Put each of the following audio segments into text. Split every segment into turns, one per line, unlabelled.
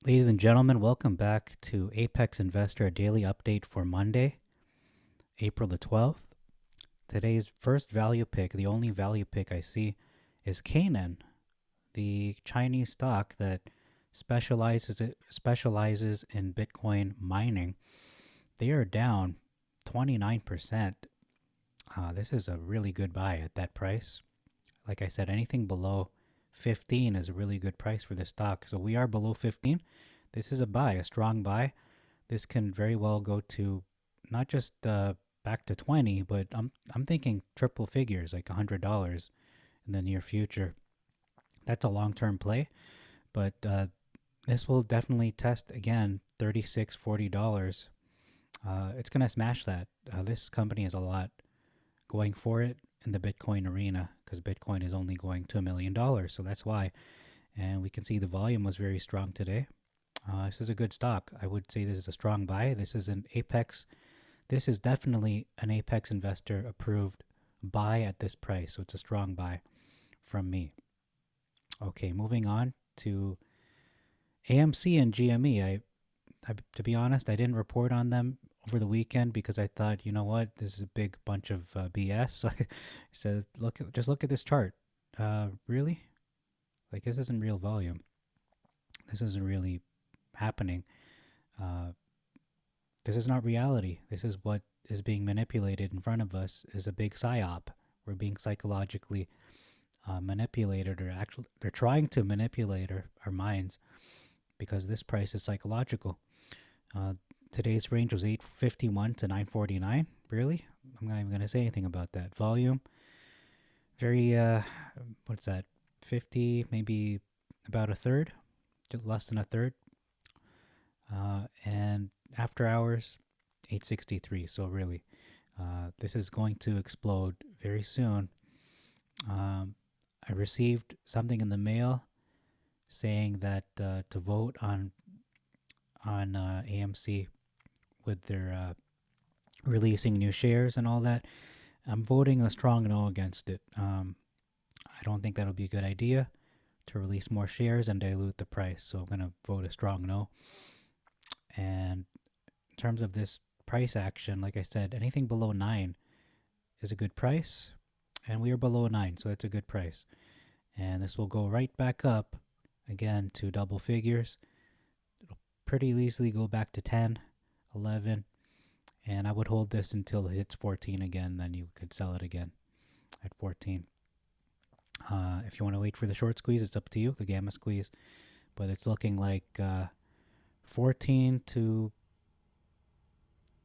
Ladies and gentlemen, welcome back to Apex Investor Daily Update for Monday, April the 12th. Today's first value pick, the only value pick I see, is Canaan, the Chinese stock that specializes in Bitcoin mining. They are down 29%. This is a really good buy at that price. Like I said, anything below 15 is a really good price for this stock. So we are below 15. This is a buy, a strong buy. This can very well go to not just back to 20, but I'm thinking triple figures, like $100 in the near future. That's a long-term play, but this will definitely test again $36, $40. It's going to smash that. This company has a lot going for it in the Bitcoin arena because Bitcoin is only going to $1 million. So that's why. And we can see the volume was very strong today. This is a good stock. I would say this is a strong buy. This is an Apex. This is definitely an Apex investor approved buy at this price. So it's a strong buy from me. Okay, moving on to AMC and GME. To be honest, I didn't report on them over the weekend because I thought, you know what, this is a big bunch of BS. So I said, just look at this chart. Really? Like, this isn't real volume. This isn't really happening. This is not reality. This is what is being manipulated in front of us is a big psyop. We're being psychologically manipulated, or actually they're trying to manipulate our minds because this price is psychological. Today's range was 851 to 949. Really? I'm not even going to say anything about that. Volume, very, what's that? 50, maybe about a third, just less than a third. And after hours, 863. So really, this is going to explode very soon. I received something in the mail saying that to vote on AMC with their releasing new shares and all that. I'm voting a strong no against it. I don't think that'll be a good idea to release more shares and dilute the price. So I'm going to vote a strong no. And in terms of this price action, like I said, anything below 9 is a good price. And we are below 9, so it's a good price. And this will go right back up again to double figures. It'll pretty easily go back to 10, 11. And I would hold this until it hits 14 again. Then you could sell it again at 14. If you want to wait for the short squeeze, it's up to you, the gamma squeeze. But it's looking like 14 to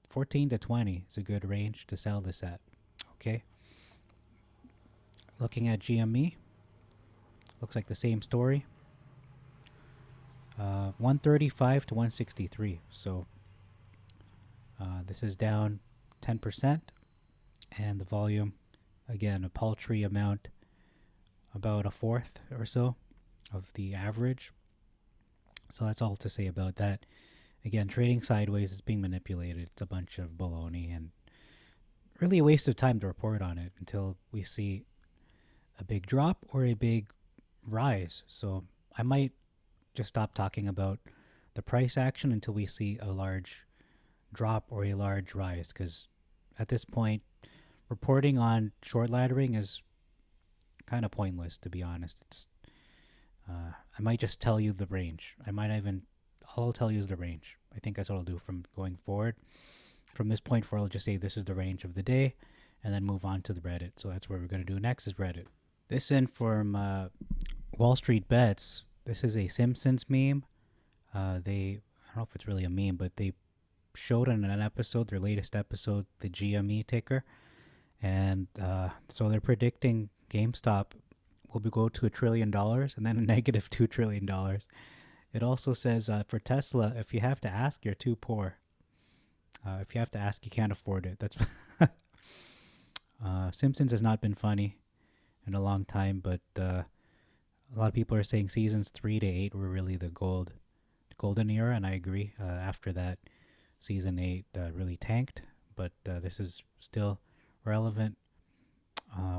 20 is a good range to sell this at. Okay. Looking at GME, looks like the same story. 135 to 163. So this is down 10%. And the volume, again, a paltry amount, about a fourth or so of the average. So that's all to say about that. Again, trading sideways is being manipulated. It's a bunch of baloney and really a waste of time to report on it until we see a big drop or a big rise. So I might just stop talking about the price action until we see a large drop or a large rise, because at this point, reporting on short laddering is kind of pointless, to be honest. It's I might just tell you the range. All I'll tell you is the range. I think that's what I'll do from going forward. From this point forward, I'll just say this is the range of the day and then move on to the Reddit. So that's what we're going to do next is Reddit. This in from WallStreetBets. This is a Simpsons meme. I don't know if it's really a meme, but they showed in an episode, their latest episode, the GME ticker. And so they're predicting GameStop will go to $1 trillion and then a negative $2 trillion. It also says for Tesla, if you have to ask, you're too poor. If you have to ask, you can't afford it. That's Simpsons has not been funny in a long time, but a lot of people are saying seasons 3 to 8 were really the golden era, and I agree. After that, season 8 really tanked, but this is still relevant,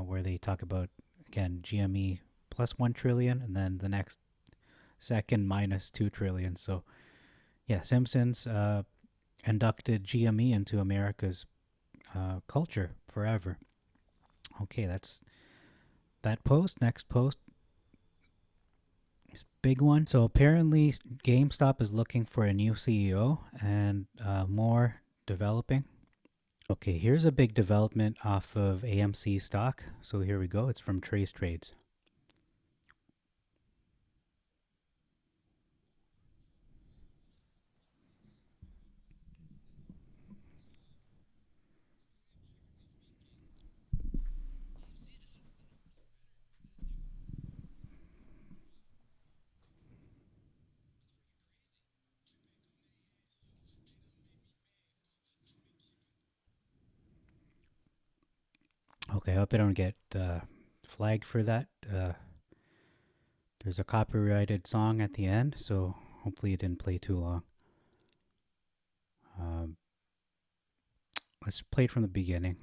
where they talk about, again, GME plus 1 trillion, and then the next second minus 2 trillion. So yeah, Simpsons inducted GME into America's culture forever. Okay, that's that post. Next post, big one. So apparently, GameStop is looking for a new CEO and more developing. Okay, here's a big development off of AMC stock. So here we go. It's from Trace Trades. Okay, I hope I don't get flagged for that. There's a copyrighted song at the end, so hopefully it didn't play too long. Um, let's play it from the beginning.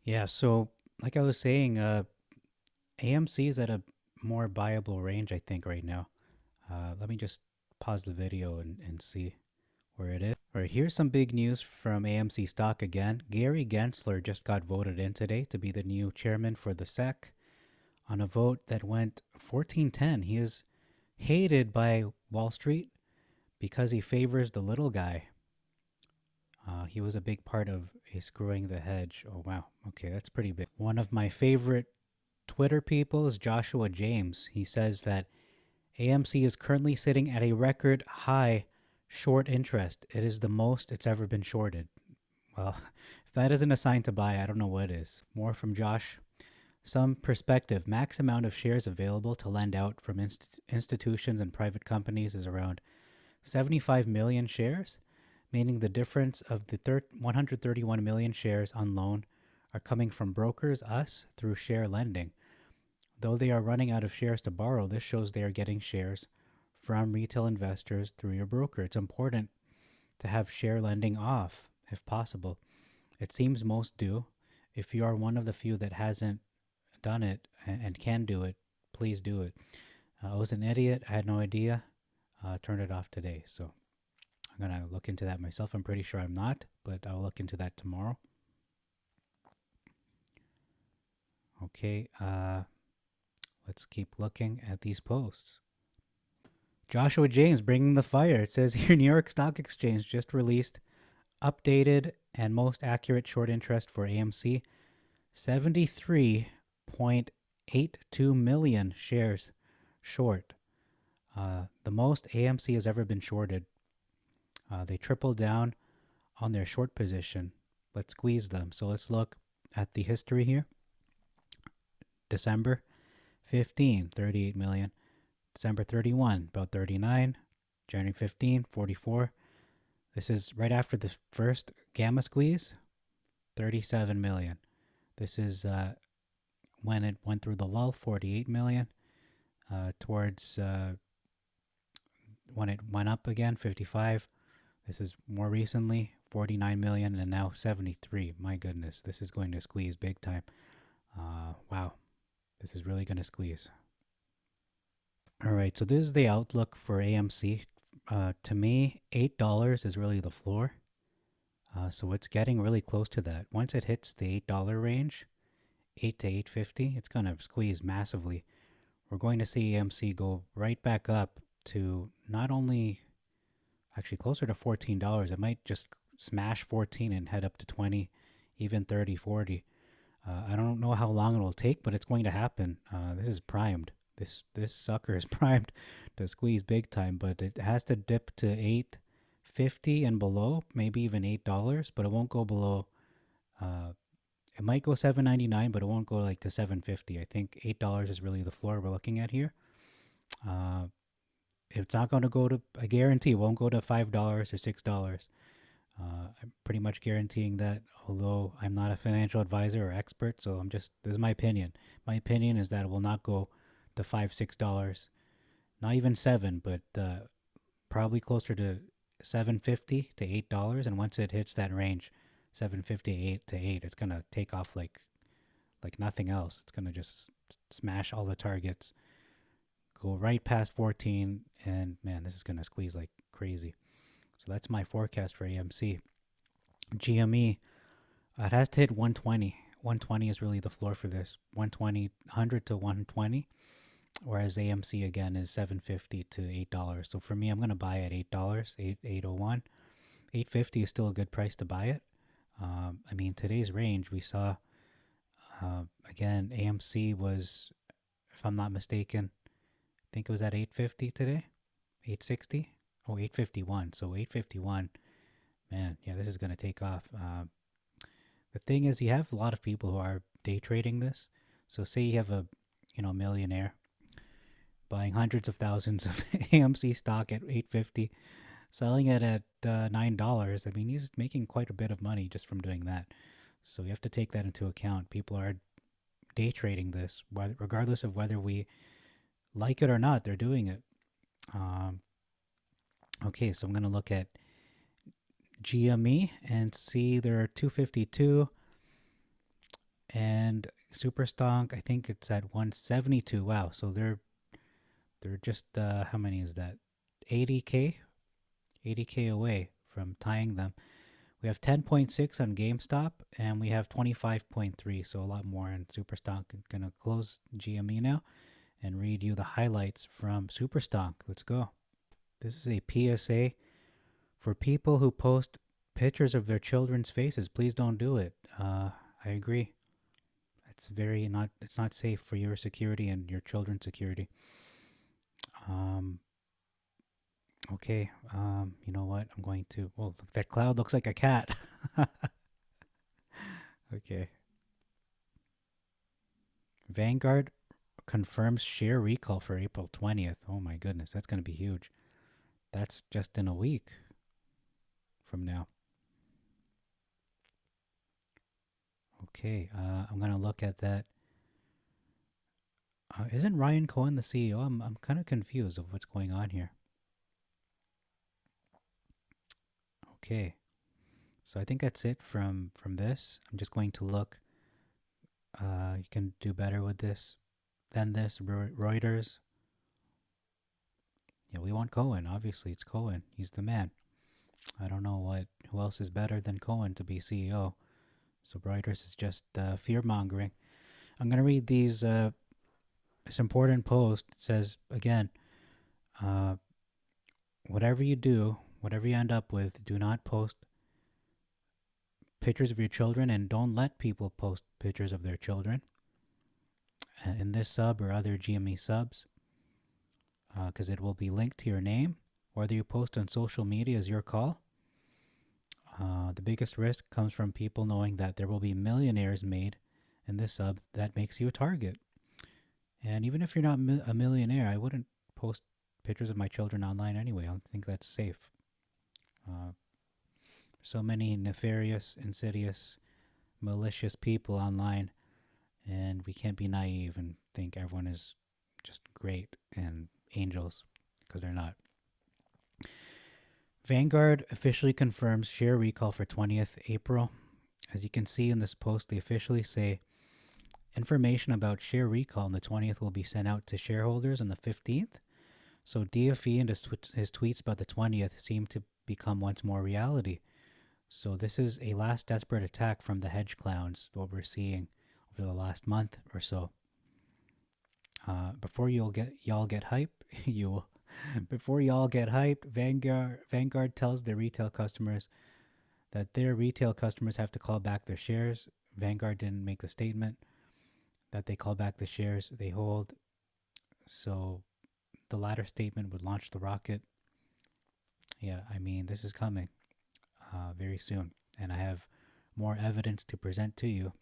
Yeah, so like I was saying, AMC is at a more viable range, I think, right now. Let me just pause the video and see where it is. All right, here's some big news from AMC stock again. Gary Gensler just got voted in today to be the new chairman for the SEC on a vote that went 14-10. He is hated by Wall Street because he favors the little guy. He was a big part of a screwing the hedge. Oh, wow. Okay, that's pretty big. One of my favorite Twitter people is Joshua James. He says that AMC is currently sitting at a record high short interest. It is the most it's ever been shorted. Well, if that isn't a sign to buy, I don't know what is. More from Josh. Some perspective. Max amount of shares available to lend out from institutions and private companies is around 75 million shares, meaning the difference of the 131 million shares on loan are coming from brokers, us, through share lending. Though they are running out of shares to borrow, this shows they are getting shares from retail investors through your broker. It's important to have share lending off if possible. It seems most do. If you are one of the few that hasn't done it and can do it, please do it. I was an idiot. I had no idea. Turned it off today. So I'm going to look into that myself. I'm pretty sure I'm not, but I'll look into that tomorrow. Okay. Let's keep looking at these posts. Joshua James bringing the fire. It says here New York Stock Exchange just released updated and most accurate short interest for AMC. 73.82 million shares short. The most AMC has ever been shorted. They tripled down on their short position. let's squeeze them. So let's look at the history here. December 15, 38 million. December 31, about 39. January 15, 44. This is right after the first gamma squeeze, 37 million. This is when it went through the lull, 48 million. Towards when it went up again, 55. This is more recently, 49 million, and now 73. My goodness, this is going to squeeze big time. Wow, this is really going to squeeze. All right, so this is the outlook for AMC. To me, $8 is really the floor. So it's getting really close to that. Once it hits the $8 range, 8 to 8.50, it's going to squeeze massively. We're going to see AMC go right back up to not only actually closer to $14. It might just smash 14 and head up to 20, even 30, 40. I don't know how long it will take, but it's going to happen. This is primed. This sucker is primed to squeeze big time, but it has to dip to $8.50 and below, maybe even $8, but it won't go below. It might go $7.99, but it won't go like to $7.50. I think $8 is really the floor we're looking at here. It's not going to go to, I guarantee it won't go to $5 or $6. I'm pretty much guaranteeing that, although I'm not a financial advisor or expert, so this is my opinion. My opinion is that it will not go to $5, $6, not even $7, but probably closer to $7.50 to $8. And once it hits that range, $7.50 to $8, it's gonna take off like nothing else. It's gonna just smash all the targets, go right past 14, and man, this is gonna squeeze like crazy. So that's my forecast for AMC. GME, it has to hit 120. 120 is really the floor for this. 100 to 120. Whereas AMC again is $7.50 to $8. So for me, I'm gonna buy at $8, $8.01. $8.50 is still a good price to buy it. I mean, today's range we saw, again, AMC was, if I'm not mistaken, I think it was at $8.50 today, $8.60, oh, $8.51. So $8.51, man, yeah, this is going to take off. The thing is, you have a lot of people who are day trading this. So say you have a millionaire buying hundreds of thousands of AMC stock at $8.50, selling it at $9. I mean, he's making quite a bit of money just from doing that. So you have to take that into account. People are day trading this, regardless of whether we like it or not. They're doing it. Okay, so I'm going to look at GME and see there are 252, and Superstonk, I think it's at 172. Wow, so they're just how many is that? 80k away from tying them. We have 10.6 on Gamestop, and we have 25.3, so a lot more in Superstonk. I'm going to close GME now and read you the highlights from Superstonk. Let's go. This is a PSA for people who post pictures of their children's faces. Please don't do it. I agree. It's not safe for your security and your children's security. Okay, you know what? I'm going to, oh, look, that cloud looks like a cat. Okay. Vanguard confirms share recall for April 20th. Oh my goodness, that's going to be huge. That's just in a week from now. Okay, I'm going to look at that. Isn't Ryan Cohen the CEO? I'm kind of confused of what's going on here. Okay, so I think that's it from this. I'm just going to look. You can do better with this than this. Reuters. Yeah, we want Cohen. Obviously, it's Cohen. He's the man. I don't know who else is better than Cohen to be CEO. So Reuters is just fear mongering. I'm gonna read these. This important post. It says again, whatever you do, whatever you end up with, do not post pictures of your children, and don't let people post pictures of their children in this sub or other GME subs, because it will be linked to your name. Whether you post on social media is your call. The biggest risk comes from people knowing that there will be millionaires made in this sub. That makes you a target. And even if you're not a millionaire, I wouldn't post pictures of my children online anyway. I don't think that's safe. So many nefarious, insidious, malicious people online, and we can't be naive and think everyone is just great and angels, because they're not. Vanguard officially confirms share recall for 20th April. As you can see in this post, they officially say information about share recall on the 20th will be sent out to shareholders on the 15th. So DFE and his tweets about the 20th seem to become once more reality. So this is a last desperate attack from the hedge clowns, what we're seeing over the last month or so. Before y'all get hype, before y'all get hyped, Vanguard tells their retail customers that their retail customers have to call back their shares. Vanguard didn't make the statement that they call back the shares they hold. So the latter statement would launch the rocket. Yeah, I mean, this is coming very soon. And I have more evidence to present to you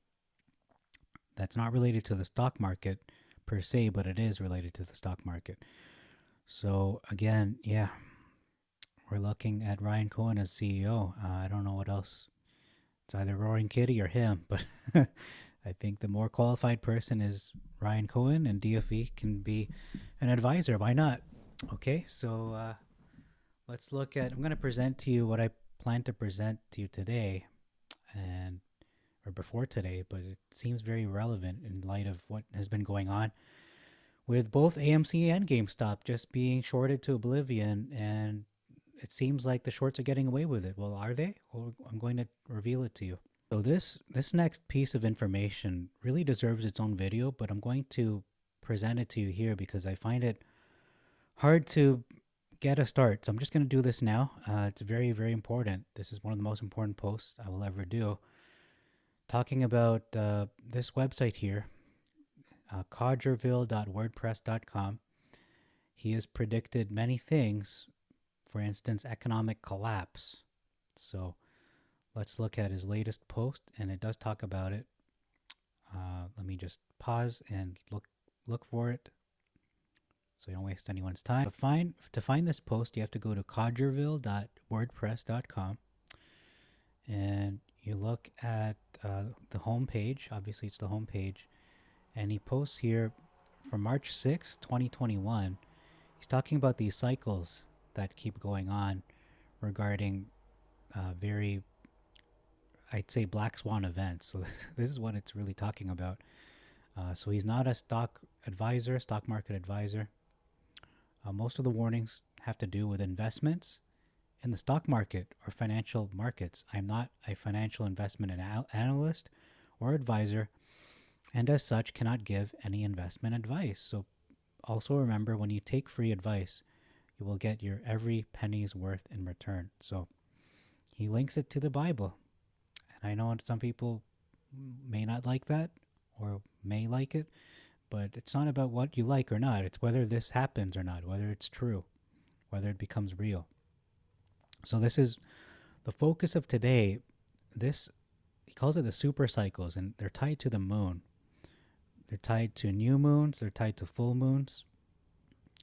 that's not related to the stock market per se, but it is related to the stock market. So again, yeah, we're looking at Ryan Cohen as CEO. I don't know what else. It's either Roaring Kitty or him, but I think the more qualified person is Ryan Cohen, and DFE can be an advisor. Why not? Okay, so let's look at, I'm going to present to you what I plan to present to you today, or before today, but it seems very relevant in light of what has been going on with both AMC and GameStop just being shorted to oblivion, and it seems like the shorts are getting away with it. Well, are they? Well, I'm going to reveal it to you. So this next piece of information really deserves its own video, but I'm going to present it to you here because I find it hard to get a start. So I'm just going to do this now. It's very, very important. This is one of the most important posts I will ever do. Talking about this website here, codgerville.wordpress.com. He has predicted many things, for instance, economic collapse. So let's look at his latest post, and it does talk about it. Let me just pause and look for it so you don't waste anyone's time. To find this post, you have to go to codgerville.wordpress.com, and you look at the home page. Obviously, it's the home page. And he posts here from March 6, 2021. He's talking about these cycles that keep going on regarding very, I'd say, black swan events. So this is what it's really talking about. So he's not a stock market advisor. Most of the warnings have to do with investments in the stock market or financial markets. I'm not a financial investment analyst or advisor, and as such cannot give any investment advice. So also remember, when you take free advice, you will get your every penny's worth in return. So he links it to the Bible. And I know some people may not like that or may like it, but it's not about what you like or not. It's whether this happens or not, whether it's true, whether it becomes real. So this is the focus of today. He calls it the super cycles, and they're tied to the moon. They're tied to new moons. They're tied to full moons.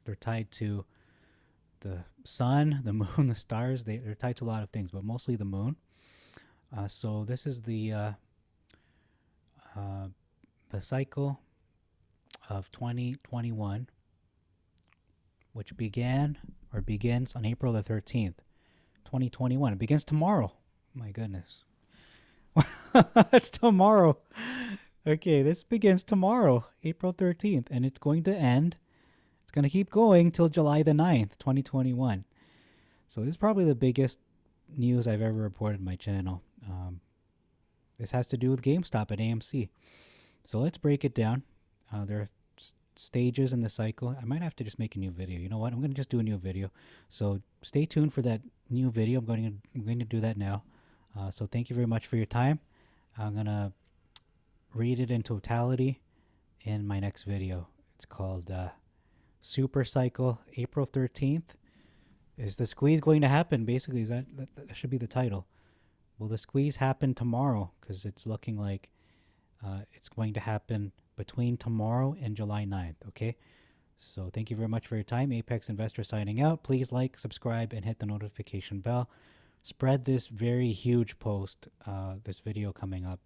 They're tied to the sun, the moon, the stars. They're tied to a lot of things, but mostly the moon. So this is the cycle of 2021, which begins on April the 13th, 2021. It begins tomorrow. My goodness. It's tomorrow. Okay, this begins tomorrow, April 13th, and it's going to end. It's going to keep going till July the 9th, 2021. So this is probably the biggest news I've ever reported on my channel. This has to do with GameStop at AMC. So let's break it down. There are stages in the cycle. I might have to just make a new video. You know what? I'm going to just do a new video. So stay tuned for that new video. I'm going to do that now. So thank you very much for your time. I'm going to read it in totality in my next video. It's called Super Cycle, April 13th. Is the squeeze going to happen? Basically, that should be the title. will the squeeze happen tomorrow? Because it's looking like it's going to happen between tomorrow and July 9th. Okay. So thank you very much for your time. Apex Investor signing out. Please like, subscribe, and hit the notification bell. Spread this very huge post, this video coming up,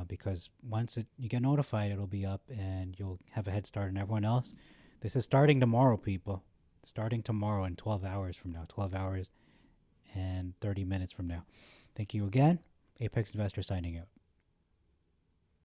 because once you get notified, it'll be up and you'll have a head start on everyone else. This is starting tomorrow, people. Starting tomorrow in 12 hours from now. 12 hours and 30 minutes from now. Thank you again. Apex Investor signing out.